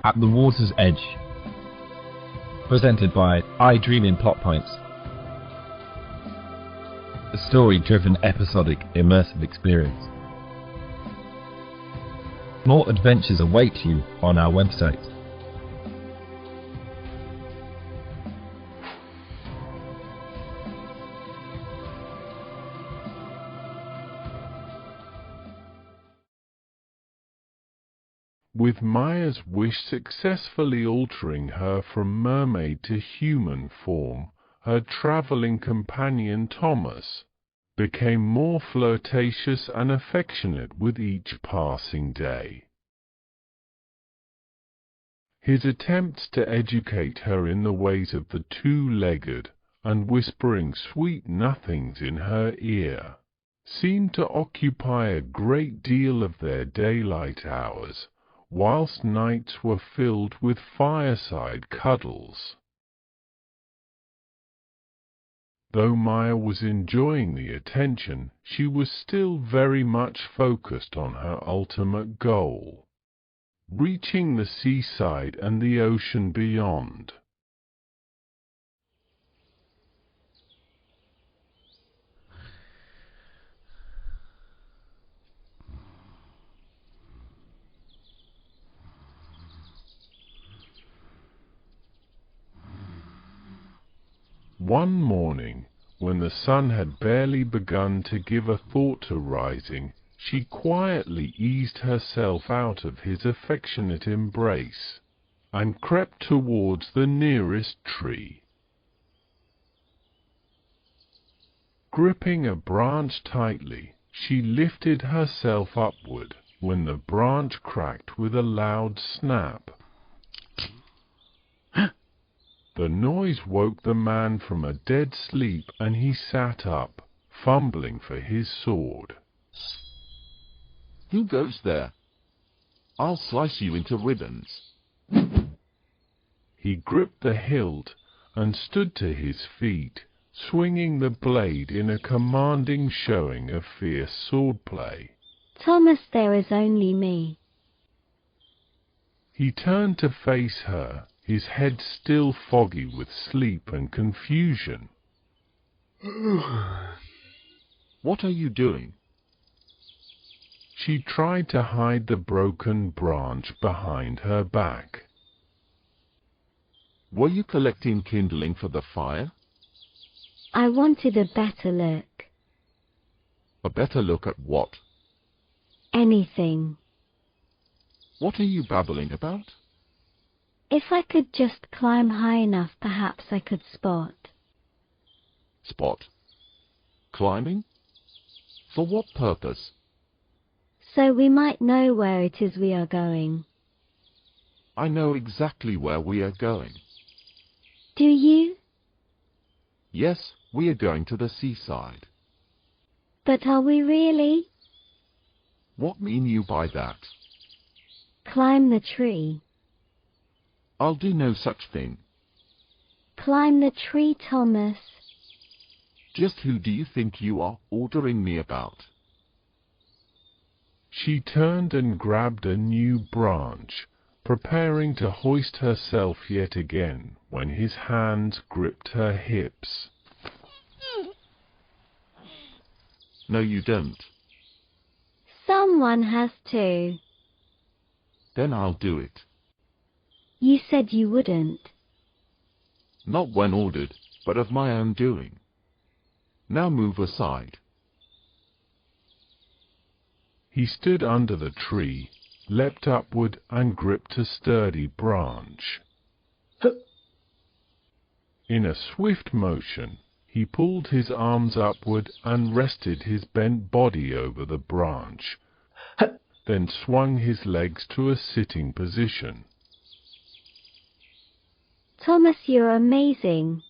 At the Water's Edge, presented by iDreamInPlotPoints. A story-driven, episodic, immersive experience. More adventures await you on our website. With Maya's wish successfully altering her from mermaid to human form, her travelling companion Thomas became more flirtatious and affectionate with each passing day. His attempts to educate her in the ways of the two-legged and whispering sweet nothings in her ear seemed to occupy a great deal of their daylight hours, whilst nights were filled with fireside cuddles. Though Maya was enjoying the attention, she was still very much focused on her ultimate goal, reaching the seaside and the ocean beyond. One morning, when the sun had barely begun to give a thought to rising, she quietly eased herself out of his affectionate embrace and crept towards the nearest tree. Gripping a branch tightly, she lifted herself upward when the branch cracked with a loud snap. The noise woke the man from a dead sleep, and he sat up, fumbling for his sword. Who goes there? I'll slice you into ribbons. He gripped the hilt and stood to his feet, swinging the blade in a commanding showing of fierce swordplay. Thomas, there is only me. He turned to face her, his head still foggy with sleep and confusion. What are you doing? She tried to hide the broken branch behind her back. Were you collecting kindling for the fire? I wanted a better look. A better look at what? Anything. What are you babbling about? If I could just climb high enough, perhaps I could spot. Spot? Climbing? For what purpose? So we might know where it is we are going. I know exactly where we are going. Do you? Yes, we are going to the seaside. But are we really? What mean you by that? Climb the tree. I'll do no such thing. Climb the tree, Thomas. Just who do you think you are ordering me about? She turned and grabbed a new branch, preparing to hoist herself yet again, when his hands gripped her hips. No, you don't. Someone has to. Then I'll do it. You said you wouldn't. Not when ordered, but of my own doing. Now move aside. He stood under the tree, leapt upward and gripped a sturdy branch. In a swift motion, he pulled his arms upward and rested his bent body over the branch, then swung his legs to a sitting position. Thomas, you're amazing.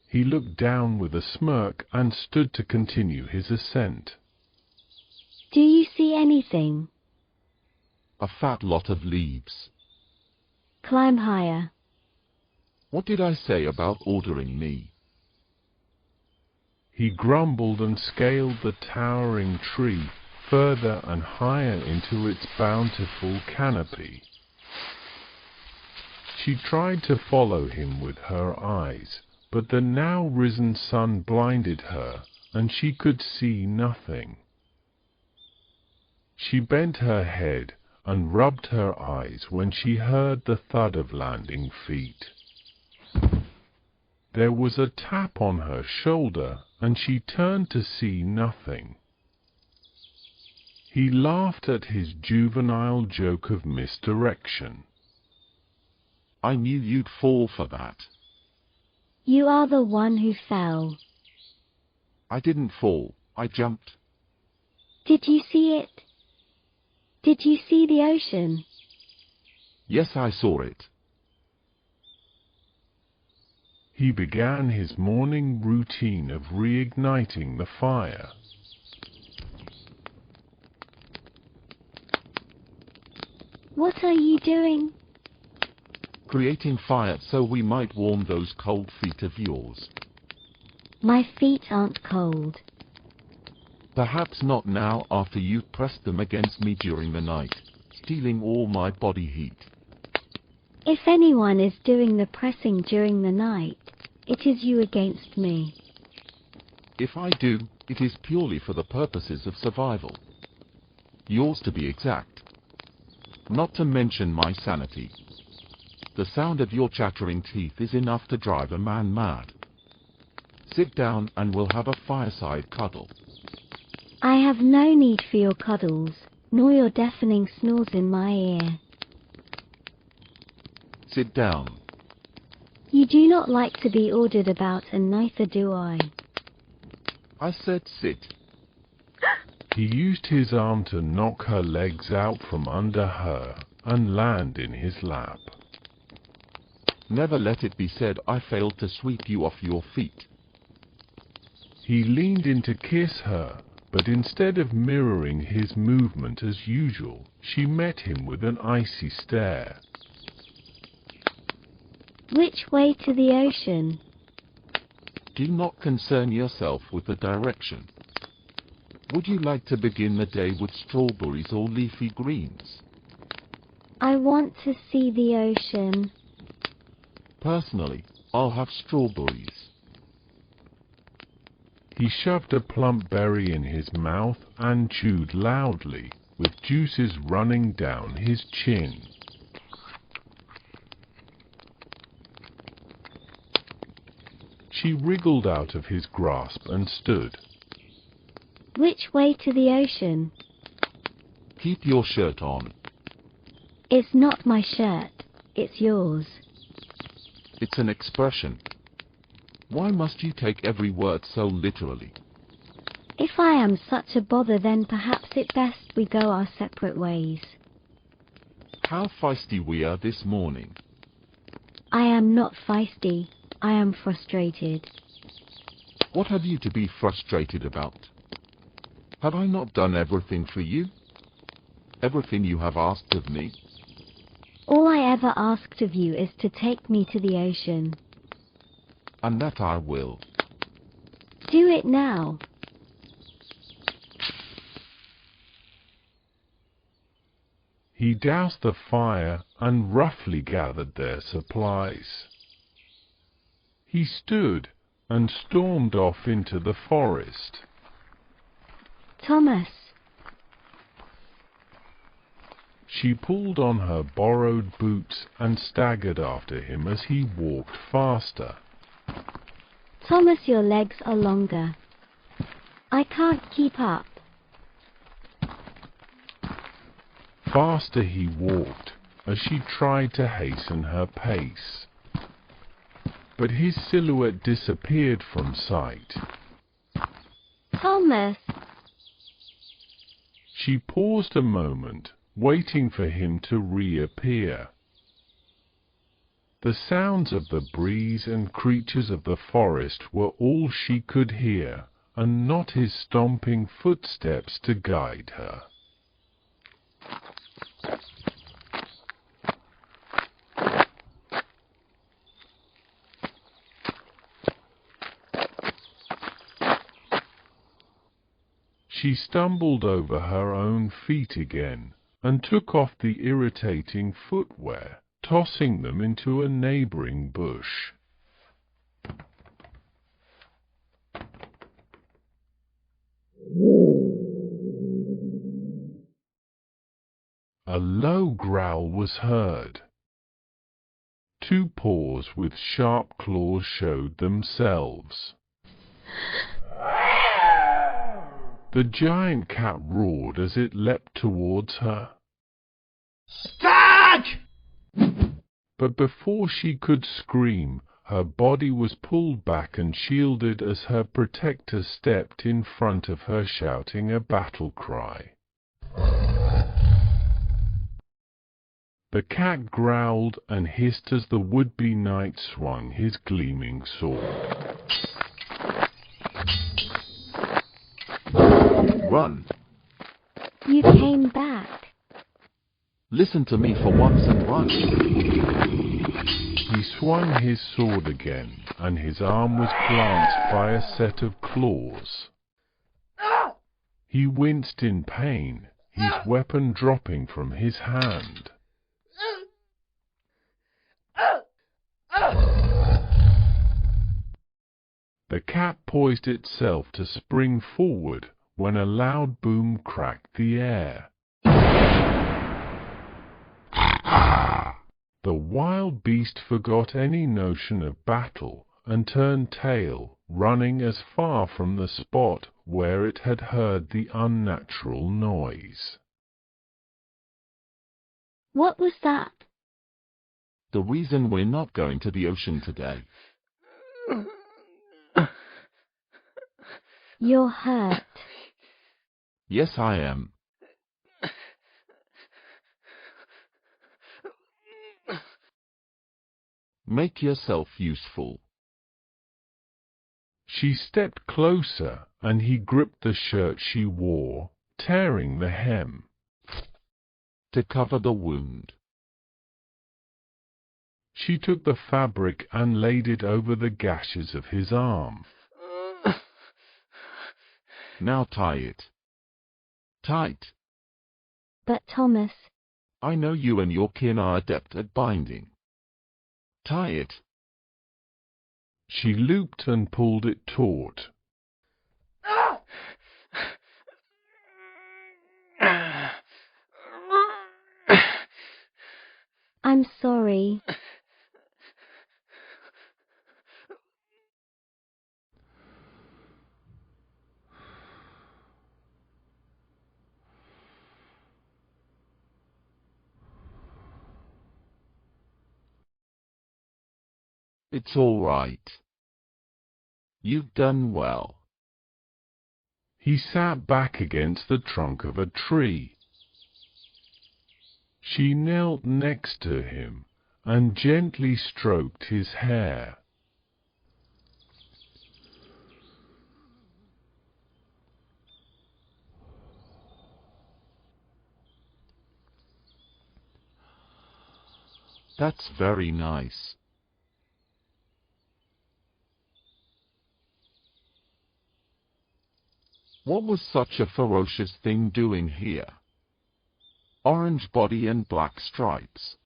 He looked down with a smirk and stood to continue his ascent. Do you see anything? A fat lot of leaves. Climb higher. What did I say about ordering me? He grumbled and scaled the towering tree further and higher into its bountiful canopy. She tried to follow him with her eyes, but the now risen sun blinded her, and she could see nothing. She bent her head and rubbed her eyes when she heard the thud of landing feet. There was a tap on her shoulder, and she turned to see nothing. He laughed at his juvenile joke of misdirection. I knew you'd fall for that. You are the one who fell. I didn't fall, I jumped. Did you see it? Did you see the ocean? Yes, I saw it. He began his morning routine of reigniting the fire. What are you doing? Creating fire so we might warm those cold feet of yours. My feet aren't cold. Perhaps not now after you've pressed them against me during the night, stealing all my body heat. If anyone is doing the pressing during the night, it is you against me. If I do, it is purely for the purposes of survival. Yours to be exact. Not to mention my sanity. The sound of your chattering teeth is enough to drive a man mad. Sit down and we'll have a fireside cuddle. I have no need for your cuddles, nor your deafening snores in my ear. Sit down. You do not like to be ordered about, and neither do I. I said sit. He used his arm to knock her legs out from under her and land in his lap. Never let it be said I failed to sweep you off your feet. He leaned in to kiss her, but instead of mirroring his movement as usual, she met him with an icy stare. Which way to the ocean? Do not concern yourself with the direction. Would you like to begin the day with strawberries or leafy greens? I want to see the ocean. Personally, I'll have strawberries. He shoved a plump berry in his mouth and chewed loudly, with juices running down his chin. She wriggled out of his grasp and stood. Which way to the ocean? Keep your shirt on. It's not my shirt, it's yours. It's an expression. Why must you take every word so literally? If I am such a bother, then perhaps it best we go our separate ways. How feisty we are this morning. I am not feisty. I am frustrated. What have you to be frustrated about? Have I not done everything for you? Everything you have asked of me? All I ever asked of you is to take me to the ocean. And that I will. Do it now. He doused the fire and roughly gathered their supplies. He stood and stormed off into the forest. Thomas. She pulled on her borrowed boots and staggered after him as he walked faster. Thomas, your legs are longer. I can't keep up. Faster he walked as she tried to hasten her pace. But his silhouette disappeared from sight. Thomas. She paused a moment, waiting for him to reappear. The sounds of the breeze and creatures of the forest were all she could hear, and not his stomping footsteps to guide her. She stumbled over her own feet again, and took off the irritating footwear tossing them into a neighbouring bush. A low growl was heard. Two paws with sharp claws showed themselves. The giant cat roared as it leapt towards her. Stag! But before she could scream, her body was pulled back and shielded as her protector stepped in front of her, shouting a battle cry. The cat growled and hissed as the would-be knight swung his gleaming sword. Run! You came back. Listen to me for once and run. He swung his sword again, and his arm was glanced by a set of claws. He winced in pain, his weapon dropping from his hand. The cat poised itself to spring forward when a loud boom cracked the air. The wild beast forgot any notion of battle and turned tail, running as far from the spot where it had heard the unnatural noise. What was that? The reason we're not going to the ocean today. You're hurt. Yes, I am. Make yourself useful. She stepped closer, and he gripped the shirt she wore, tearing the hem. To cover the wound. She took the fabric and laid it over the gashes of his arm. Now tie it. Tight. But Thomas, I know you and your kin are adept at binding. Tie it. She looped and pulled it taut. I'm sorry. It's all right. You've done well. He sat back against the trunk of a tree. She knelt next to him and gently stroked his hair. That's very nice. What was such a ferocious thing doing here? Orange body and black stripes.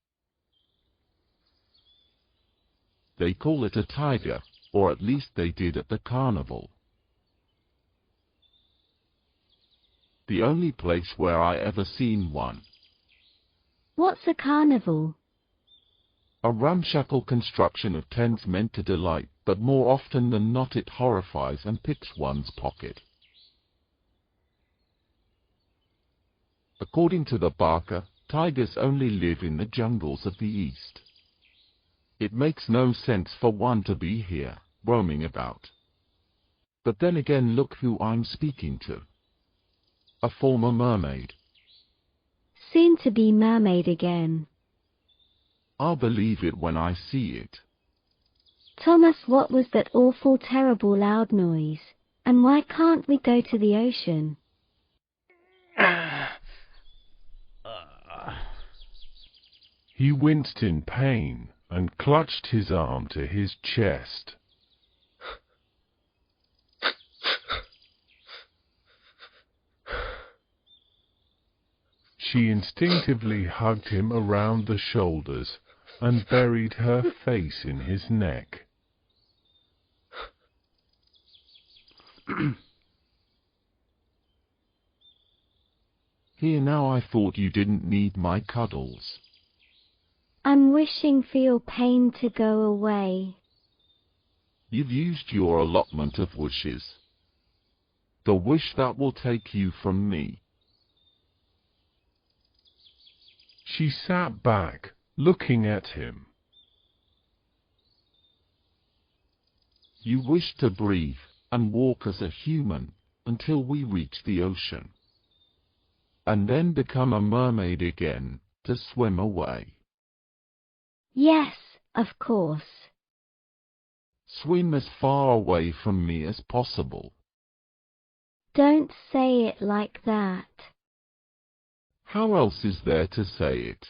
They call it a tiger, or at least they did at the carnival. The only place where I ever seen one. What's a carnival? A ramshackle construction of tents meant to delight, but more often than not it horrifies and picks one's pocket. According to the Barker, tigers only live in the jungles of the East. It makes no sense for one to be here, roaming about. But then again, look who I'm speaking to. A former mermaid. Soon to be mermaid again. I'll believe it when I see it. Thomas, what was that awful, terrible loud noise? And why can't we go to the ocean? He winced in pain and clutched his arm to his chest. She instinctively hugged him around the shoulders and buried her face in his neck. Here now, I thought you didn't need my cuddles. I'm wishing for your pain to go away. You've used your allotment of wishes. The wish that will take you from me. She sat back, looking at him. You wish to breathe and walk as a human until we reach the ocean, and then become a mermaid again to swim away. Yes, of course. Swim as far away from me as possible. Don't say it like that. How else is there to say it?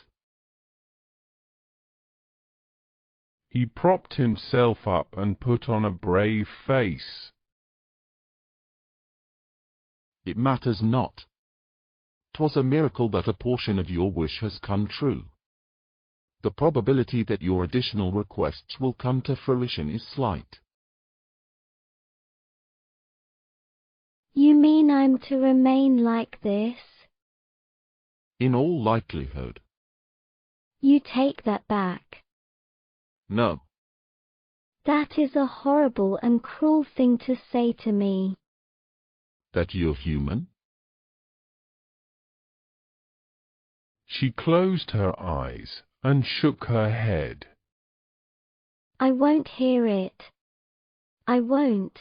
He propped himself up and put on a brave face. It matters not. 'Twas a miracle that a portion of your wish has come true. The probability that your additional requests will come to fruition is slight. You mean I'm to remain like this? In all likelihood. You take that back. No. That is a horrible and cruel thing to say to me. That you're human? She closed her eyes and shook her head. I won't hear it. I won't.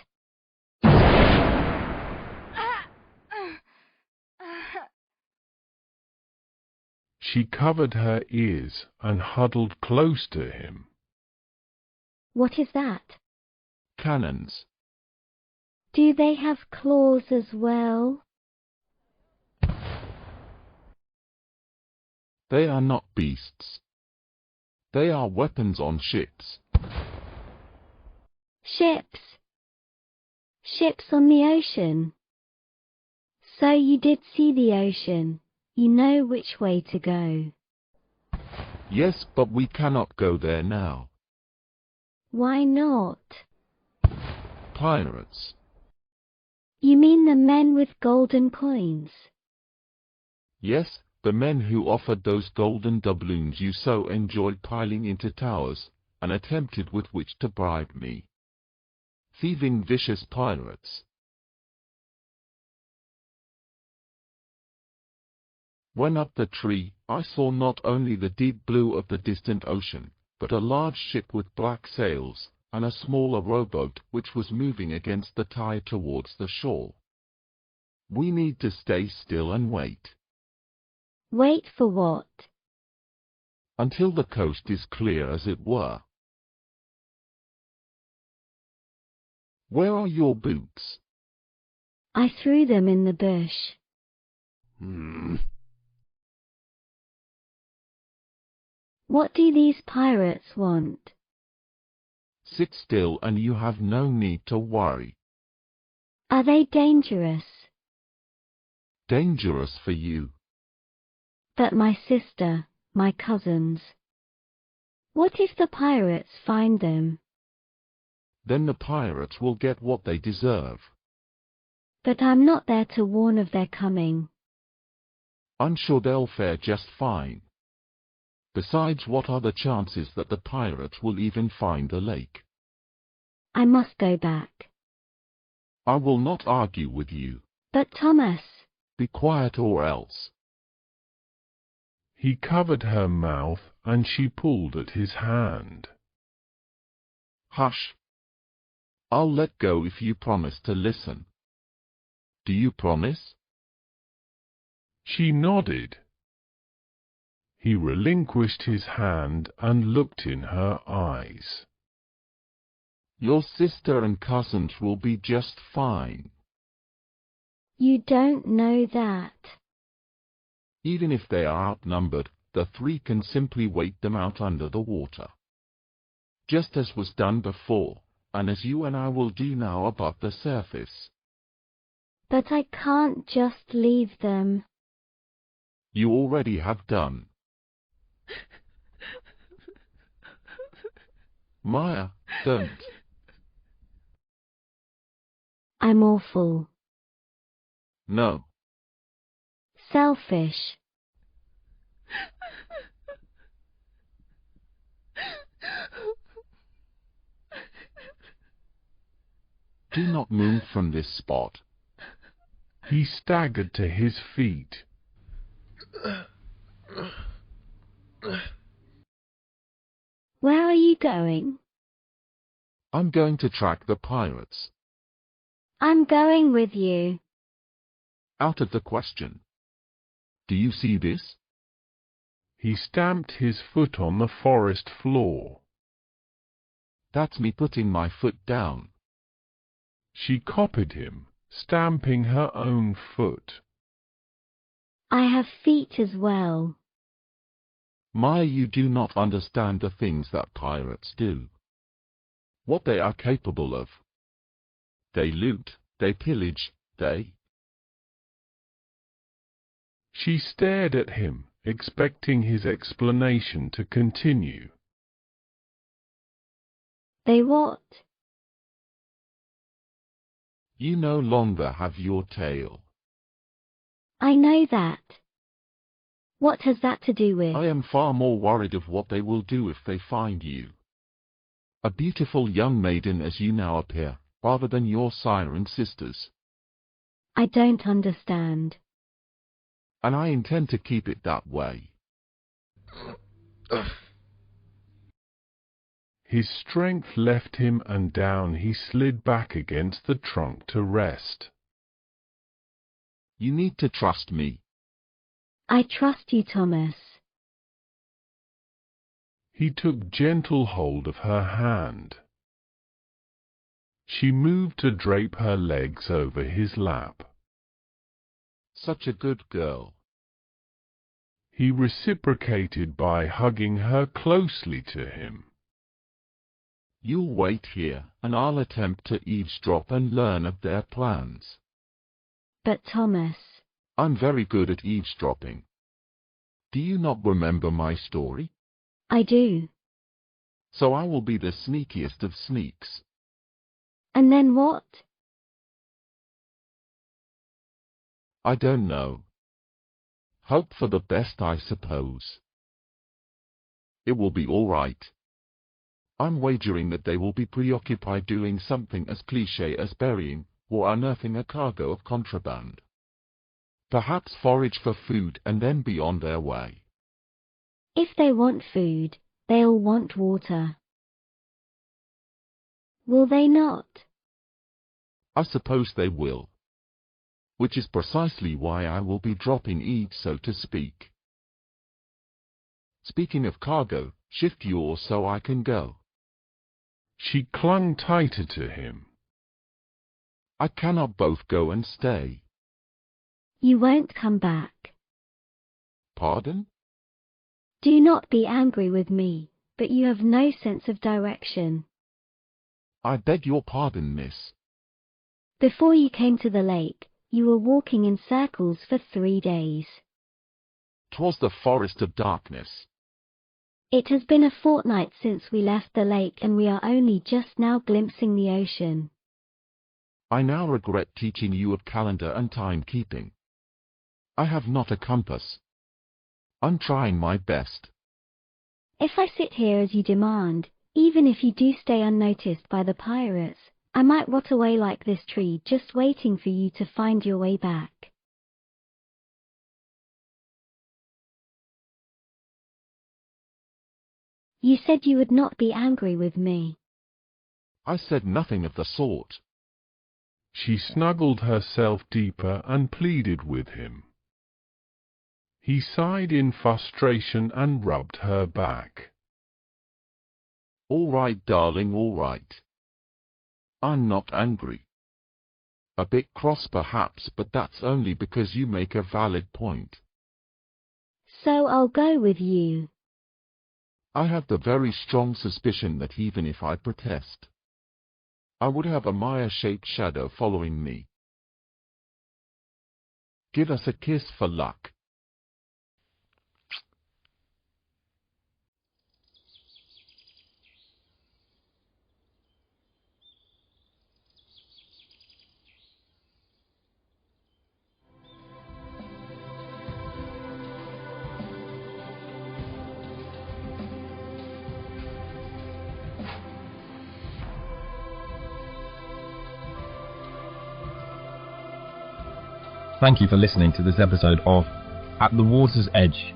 She covered her ears and huddled close to him. What is that? Cannons. Do they have claws as well? They are not beasts. They are weapons on ships. Ships. Ships on the ocean. So you did see the ocean. You know which way to go. Yes, but we cannot go there now. Why not? Pirates. You mean the men with golden coins? Yes, the men who offered those golden doubloons you so enjoyed piling into towers, and attempted with which to bribe me. Thieving, vicious pirates. When up the tree, I saw not only the deep blue of the distant ocean, but a large ship with black sails, and a smaller rowboat which was moving against the tide towards the shore. We need to stay still and wait. Wait for what? Until the coast is clear, as it were. Where are your boots? I threw them in the bush. What do these pirates want? Sit still and you have no need to worry. Are they dangerous? Dangerous for you. But my sister, my cousins. What if the pirates find them? Then the pirates will get what they deserve. But I'm not there to warn of their coming. I'm sure they'll fare just fine. Besides, what are the chances that the pirates will even find the lake? I must go back. I will not argue with you. But Thomas... Be quiet or else. He covered her mouth and she pulled at his hand. Hush. I'll let go if you promise to listen. Do you promise? She nodded. He relinquished his hand and looked in her eyes. Your sister and cousins will be just fine. You don't know that. Even if they are outnumbered, the three can simply wait them out under the water. Just as was done before, and as you and I will do now above the surface. But I can't just leave them. You already have done. Maya, don't. I'm awful. No. Selfish. Do not move from this spot. He staggered to his feet. Where are you going? I'm going to track the pirates. I'm going with you. Out of the question. Do you see this? He stamped his foot on the forest floor. That's me putting my foot down. She copied him, stamping her own foot. I have feet as well. Maya, you do not understand the things that pirates do. What they are capable of. They loot, they pillage, they... She stared at him, expecting his explanation to continue. They what? You no longer have your tail. I know that. What has that to do with? I am far more worried of what they will do if they find you. A beautiful young maiden as you now appear, rather than your siren sisters. I don't understand. And I intend to keep it that way. His strength left him and down he slid back against the trunk to rest. You need to trust me. I trust you, Thomas. He took gentle hold of her hand. She moved to drape her legs over his lap. Such a good girl. He reciprocated by hugging her closely to him. You'll wait here, and I'll attempt to eavesdrop and learn of their plans. But Thomas... I'm very good at eavesdropping. Do you not remember my story? I do. So I will be the sneakiest of sneaks. And then what? I don't know. Hope for the best, I suppose. It will be all right. I'm wagering that they will be preoccupied doing something as cliché as burying or unearthing a cargo of contraband. Perhaps forage for food and then be on their way. If they want food, they'll want water. Will they not? I suppose they will. Which is precisely why I will be dropping each, so to speak. Speaking of cargo, shift yours so I can go. She clung tighter to him. I cannot both go and stay. You won't come back. Pardon? Do not be angry with me, but you have no sense of direction. I beg your pardon, miss. Before you came to the lake, you were walking in circles for 3 days. 'Twas the forest of darkness. It has been a fortnight since we left the lake and we are only just now glimpsing the ocean. I now regret teaching you of calendar and timekeeping. I have not a compass. I'm trying my best. If I sit here as you demand, even if you do stay unnoticed by the pirates, I might rot away like this tree just waiting for you to find your way back. You said you would not be angry with me. I said nothing of the sort. She snuggled herself deeper and pleaded with him. He sighed in frustration and rubbed her back. All right, darling, all right. I'm not angry. A bit cross perhaps, but that's only because you make a valid point. So I'll go with you. I have the very strong suspicion that even if I protest, I would have a Maya-shaped shadow following me. Give us a kiss for luck. Thank you for listening to this episode of At the Water's Edge.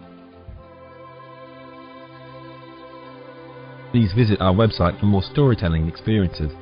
Please visit our website for more storytelling experiences.